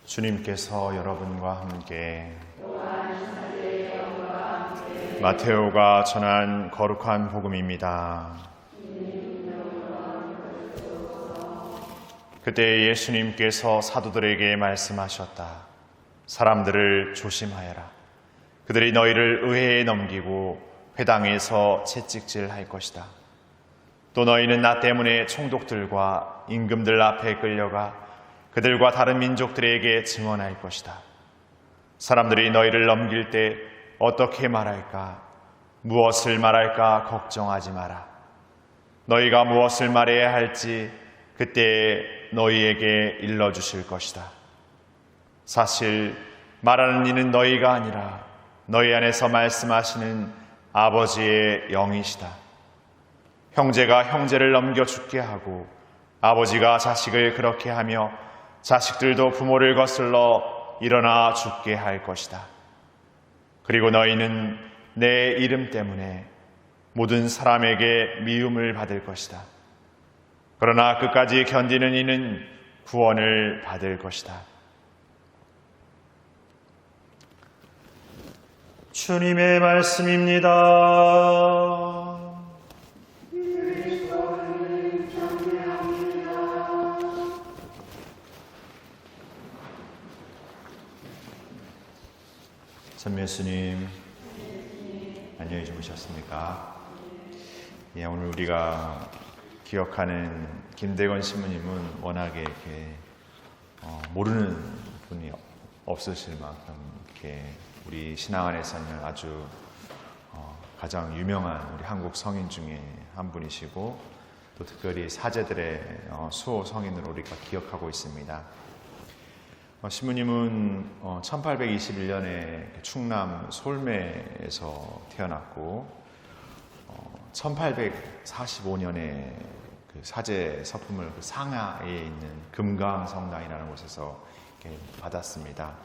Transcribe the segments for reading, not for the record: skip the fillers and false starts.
주님께서 여러분과 함께 마테오가 전한 거룩한 복음입니다. 그때 예수님께서 사도들에게 말씀하셨다. 사람들을 조심하여라. 그들이 너희를 의회에 넘기고 회당에서 채찍질할 것이다. 또 너희는 나 때문에 총독들과 임금들 앞에 끌려가 그들과 다른 민족들에게 증언할 것이다. 사람들이 너희를 넘길 때 어떻게 말할까? 무엇을 말할까 걱정하지 마라. 너희가 무엇을 말해야 할지 그때 너희에게 일러주실 것이다. 사실 말하는 이는 너희가 아니라 너희 안에서 말씀하시는 아버지의 영이시다. 형제가 형제를 넘겨 죽게 하고 아버지가 자식을 그렇게 하며 자식들도 부모를 거슬러 일어나 죽게 할 것이다. 그리고 너희는 내 이름 때문에 모든 사람에게 미움을 받을 것이다. 그러나 끝까지 견디는 이는 구원을 받을 것이다. 주님의 말씀입니다. 참 예수님, 안녕히 주무셨습니까? 예, 오늘 우리가 기억하는 김대건 신부님은 워낙에 이렇게 모르는 분이 없으실 만큼 이렇게 우리 신앙 안에서는 아주 가장 유명한 우리 한국 성인 중에 한 분이시고 또 특별히 사제들의 수호 성인으로 우리가 기억하고 있습니다. 신부님은 1821년에 충남 솔매에서 태어났고 1845년에 그 사제 서품을 그 상하에 있는 금강성당이라는 곳에서 이렇게 받았습니다.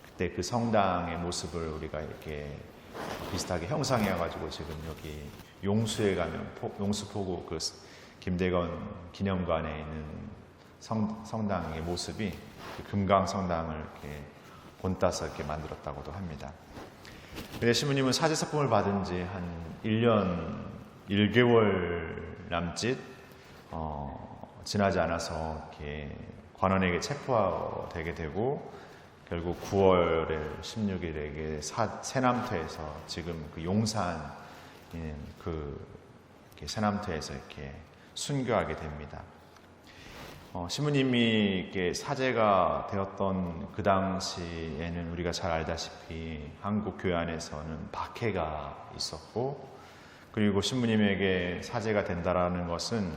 그때 그 성당의 모습을 우리가 이렇게 비슷하게 형상해가지고 지금 여기 용수에 가면 용수포구 그 김대건 기념관에 있는 성당의 모습이 금강성당을 이렇게 본따서 이렇게 만들었다고도 합니다. 근데 신부님은 사제 서품을 받은 지 한 1년 1개월 남짓 지나지 않아서 이렇게 관원에게 체포되게 되고 결국 9월 16일에 새남터에서 지금 그 용산 그 새남터에서 이렇게 순교하게 됩니다. 신부님이 이렇게 사제가 되었던 그 당시에는 우리가 잘 알다시피 한국 교회 안에서는 박해가 있었고, 그리고 신부님에게 사제가 된다라는 것은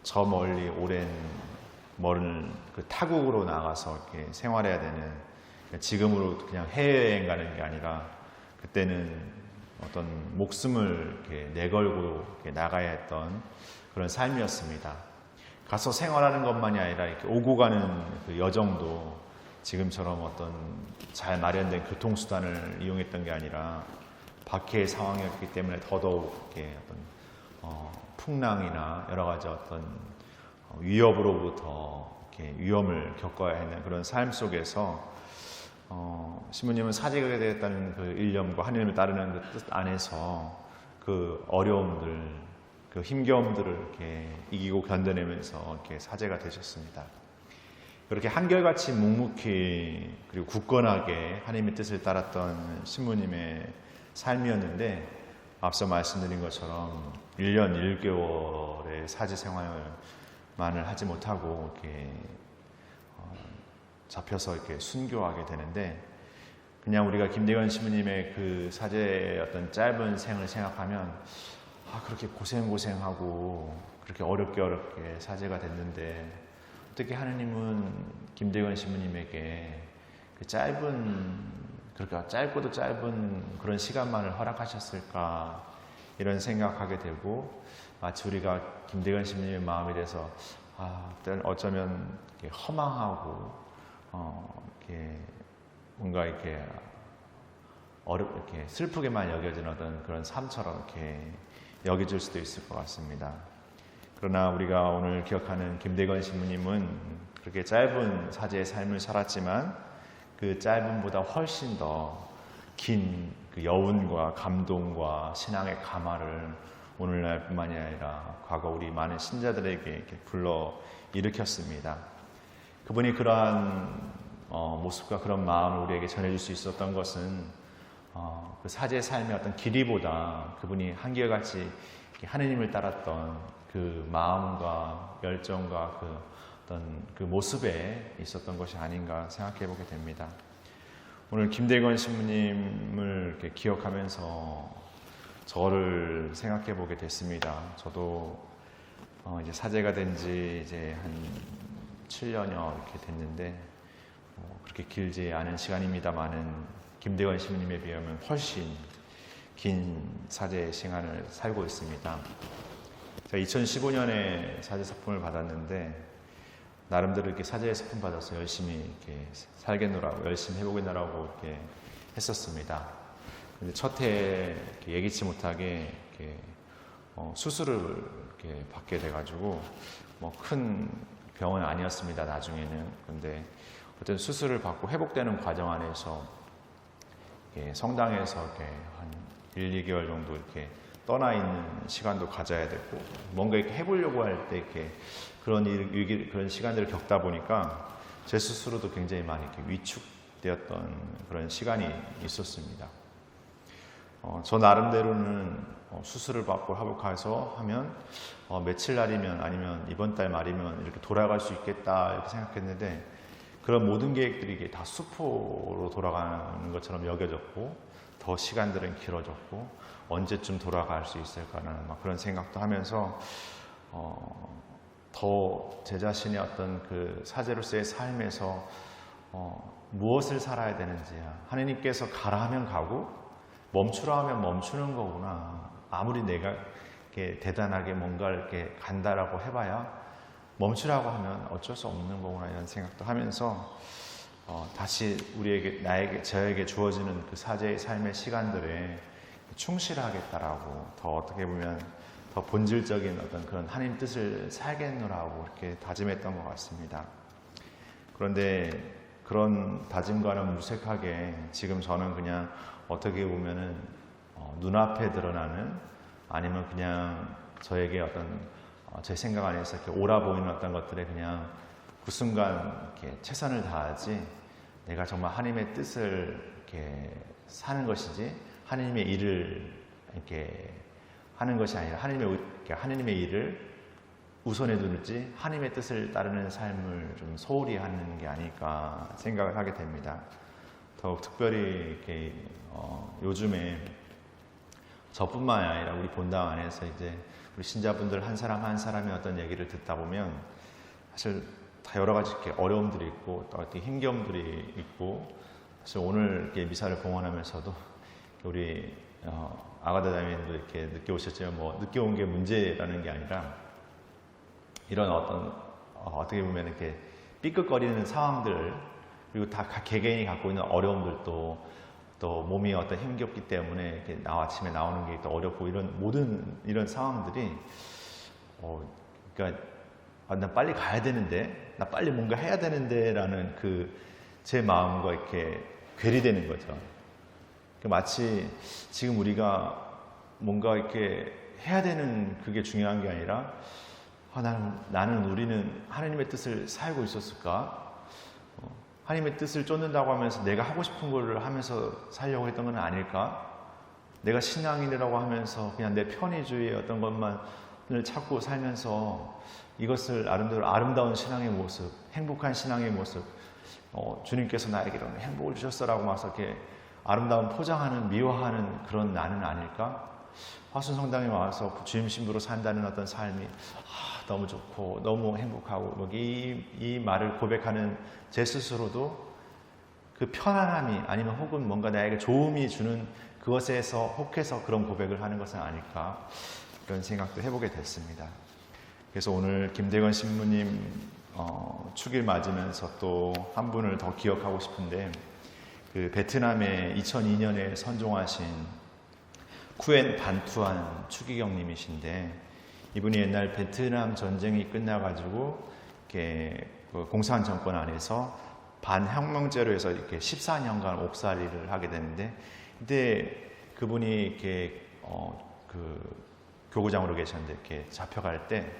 저 멀리 먼 그 타국으로 나가서 이렇게 생활해야 되는, 지금으로 그냥 해외여행 가는 게 아니라 그때는 어떤 목숨을 이렇게 내걸고 이렇게 나가야 했던 그런 삶이었습니다. 가서 생활하는 것만이 아니라 이렇게 오고 가는 그 여정도 지금처럼 어떤 잘 마련된 교통수단을 이용했던 게 아니라 박해의 상황이었기 때문에 더더욱 이렇게 어떤 풍랑이나 여러 가지 어떤 위협으로부터 이렇게 위험을 겪어야 하는 그런 삶 속에서 신부님은 사제가 되었다는 그 일념과 하나님을 따르는 그 뜻 안에서 그 어려움들, 그 힘겨움들을 이렇게 이기고 견뎌내면서 이렇게 사제가 되셨습니다. 그렇게 한결같이 묵묵히 그리고 굳건하게 하나님의 뜻을 따랐던 신부님의 삶이었는데, 앞서 말씀드린 것처럼 1년 1개월의 사제 생활만을 하지 못하고 이렇게 잡혀서 이렇게 순교하게 되는데, 그냥 우리가 김대건 신부님의 그 사제의 어떤 짧은 생을 생각하면 그렇게 고생하고 그렇게 어렵게 사제가 됐는데 어떻게 하느님은 김대건 신부님에게 그 그렇게 짧고도 짧은 그런 시간만을 허락하셨을까, 이런 생각하게 되고, 마치 우리가 김대건 신부님의 마음에 대해서 어쩌면 이렇게 허망하고 이렇게 뭔가 이렇게 이렇게 슬프게만 여겨지는 어떤 그런 삶처럼 이렇게 여겨질 수도 있을 것 같습니다. 그러나 우리가 오늘 기억하는 김대건 신부님은 그렇게 짧은 사제의 삶을 살았지만 그 짧음보다 훨씬 더 긴 그 여운과 감동과 신앙의 감화를 오늘날뿐만이 아니라 과거 우리 많은 신자들에게 이렇게 불러 일으켰습니다. 그분이 그러한 모습과 그런 마음을 우리에게 전해줄 수 있었던 것은 그 사제의 삶의 어떤 길이보다 그분이 한결같이 하느님을 따랐던 그 마음과 열정과 그 어떤 그 모습에 있었던 것이 아닌가 생각해 보게 됩니다. 오늘 김대건 신부님을 이렇게 기억하면서 저를 생각해 보게 됐습니다. 저도 이제 사제가 된 지 이제 한 7년여 이렇게 됐는데 그렇게 길지 않은 시간입니다만은 김대건 신부님에 비하면 훨씬 긴 사제 시간을 살고 있습니다. 제가 2015년에 사제 사품을 받았는데 나름대로 이렇게 사제의 사품 받아서 열심히 이렇게 살겠노라고 열심히 해보겠노라고 이렇게 했었습니다. 근데 첫 해에 예기치 못하게 이렇게 수술을 이렇게 받게 돼가지고 뭐 큰 병은 아니었습니다. 나중에는. 근데 어쨌든 수술을 받고 회복되는 과정 안에서 성당에서 이렇게 한 1, 2개월 정도 이렇게 떠나 있는 시간도 가져야 되고 뭔가 이렇게 해보려고 할 때 이렇게 그런 시간들을 겪다 보니까 제 스스로도 굉장히 많이 이렇게 위축되었던 그런 시간이 있었습니다. 저 나름대로는 수술을 받고 회복해서 하면 며칠 날이면 아니면 이번 달 말이면 이렇게 돌아갈 수 있겠다 이렇게 생각했는데 그런 모든 계획들이 이게 다 수포로 돌아가는 것처럼 여겨졌고 더 시간들은 길어졌고 언제쯤 돌아갈 수 있을까라는 막 그런 생각도 하면서 더 제 자신의 어떤 그 사제로서의 삶에서 무엇을 살아야 되는지 하느님께서 가라 하면 가고 멈추라 하면 멈추는 거구나. 아무리 내가 이렇게 대단하게 뭔가를 이렇게 간다라고 해봐야 멈추라고 하면 어쩔 수 없는 거구나 이런 생각도 하면서 다시 저에게 주어지는 그 사제의 삶의 시간들에 충실하겠다라고 더 어떻게 보면 더 본질적인 어떤 그런 하나님 뜻을 살겠노라고 이렇게 다짐했던 것 같습니다. 그런데 그런 다짐과는 무색하게 지금 저는 그냥 어떻게 보면은 눈앞에 드러나는 아니면 그냥 저에게 어떤 제 생각 안에서 이렇게 옳아 보이는 어떤 것들에 그냥 그 순간 이렇게 최선을 다하지 내가 정말 하나님의 뜻을 이렇게 사는 것이지 하나님의 일을 이렇게 하는 것이 아니라 하나님의 일을 우선에 두는지 하나님의 뜻을 따르는 삶을 좀 소홀히 하는 게 아닐까 생각을 하게 됩니다. 더욱 특별히 이렇게 요즘에 저뿐만 아니라 우리 본당 안에서 이제 우리 신자분들 한 사람 한 사람의 어떤 얘기를 듣다 보면 사실 다 여러 가지 이렇게 어려움들이 있고 또 어떤 힘겨움들이 있고 사실 오늘 이렇게 미사를 봉헌하면서도 우리 아가다 자매님도 이렇게 늦게 오셨지만 뭐 늦게 온 게 문제라는 게 아니라 이런 어떻게 보면 이렇게 삐끗거리는 상황들 그리고 다 개개인이 갖고 있는 어려움들도 또 몸이 어떤 힘겹기 때문에 이렇게 아침에 나오는 게 또 어렵고 이런 모든 이런 상황들이 그러니까 나 빨리 가야 되는데 나 빨리 뭔가 해야 되는데라는 그 제 마음과 이렇게 괴리되는 거죠. 마치 지금 우리가 뭔가 이렇게 해야 되는 그게 중요한 게 아니라 나는 우리는 하나님의 뜻을 살고 있었을까? 하나님의 뜻을 쫓는다고 하면서 내가 하고 싶은 거를 하면서 살려고 했던 건 아닐까? 내가 신앙인이라고 하면서 그냥 내 편의주의의 어떤 것만을 찾고 살면서 이것을 아름다운 신앙의 모습, 행복한 신앙의 모습, 주님께서 나에게 이런 행복을 주셨어라고 막 이렇게 아름다운 포장하는, 미화하는 그런 나는 아닐까? 화순성당에 와서 주임 신부로 산다는 어떤 삶이 너무 좋고 너무 행복하고 이 말을 고백하는 제 스스로도 그 편안함이 아니면 혹은 뭔가 나에게 좋음이 주는 그것에서 혹해서 그런 고백을 하는 것은 아닐까 그런 생각도 해보게 됐습니다. 그래서 오늘 김대건 신부님 축일 맞으면서 또 한 분을 더 기억하고 싶은데 그 베트남에 2002년에 선종하신 쿠엔 반투안 추기경님이신데 이분이 옛날 베트남 전쟁이 끝나가지고 이렇게 그 공산 정권 안에서 반혁명제로 해서 이렇게 14년간 옥살이를 하게 되는데, 근데 그분이 이렇게 그 교구장으로 계셨는데 이렇게 잡혀갈 때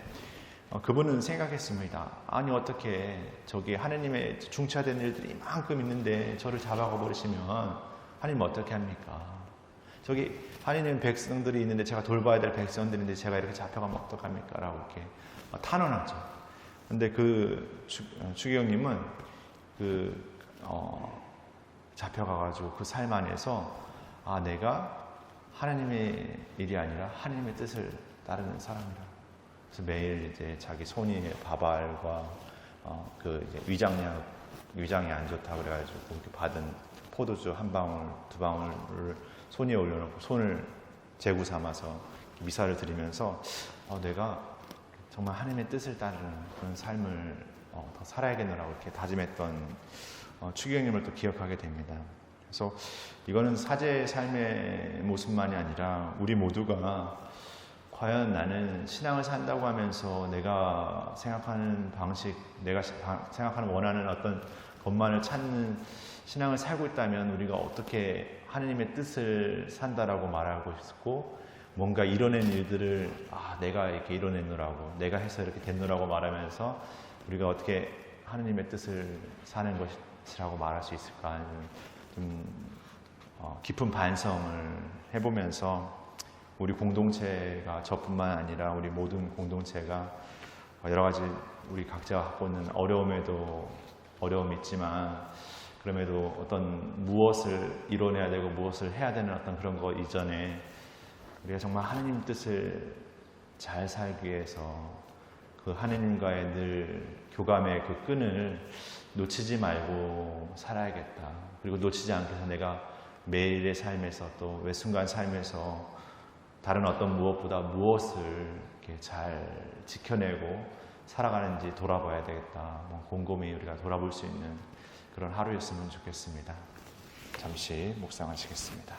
그분은 생각했습니다. 아니 어떻게 저기 하느님의 중차된 일들이 이만큼 있는데 저를 잡아가 버리시면 하느님 어떻게 합니까? 저기 하느님 백성들이 있는데 제가 돌봐야 될 백성들인데 제가 이렇게 잡혀가면 어떡합니까? 라고 이렇게 탄원하죠. 근데 그 추기경님은 잡혀가가지고 그 삶 안에서 내가 하나님의 일이 아니라 하나님의 뜻을 따르는 사람이다. 그래서 매일 이제 자기 손이 바발과 이제 위장이 안 좋다 그래가지고 이렇게 받은 포도주 한 방울, 두 방울을 손에 올려놓고 손을 제구 삼아서 미사를 드리면서 내가 정말 하나님의 뜻을 따르는 그런 삶을 더 살아야겠노라고 이렇게 다짐했던 추기경님을 또 기억하게 됩니다. 그래서 이거는 사제의 삶의 모습만이 아니라 우리 모두가 과연 나는 신앙을 산다고 하면서 내가 생각하는 방식, 내가 생각하는 원하는 어떤 것만을 찾는 신앙을 살고 있다면 우리가 어떻게 하느님의 뜻을 산다라고 말하고 있고, 뭔가 이뤄낸 일들을 내가 이렇게 이뤄냈노라고, 내가 해서 이렇게 됐노라고 말하면서 우리가 어떻게 하느님의 뜻을 사는 것이라고 말할 수 있을까? 좀 깊은 반성을 해보면서 우리 공동체가 저뿐만 아니라 우리 모든 공동체가 여러 가지 우리 각자가 갖고 있는 어려움이 있지만, 그럼에도 어떤 무엇을 이뤄내야 되고 무엇을 해야 되는 어떤 그런 것 이전에 우리가 정말 하느님 뜻을 잘 살기 위해서 그 하느님과의 늘 교감의 그 끈을 놓치지 말고 살아야겠다. 그리고 놓치지 않게 해서 내가 매일의 삶에서 또 매 순간 삶에서 다른 어떤 무엇보다 무엇을 이렇게 잘 지켜내고 살아가는지 돌아봐야 되겠다. 곰곰이 우리가 돌아볼 수 있는 그런 하루였으면 좋겠습니다. 잠시 묵상하시겠습니다.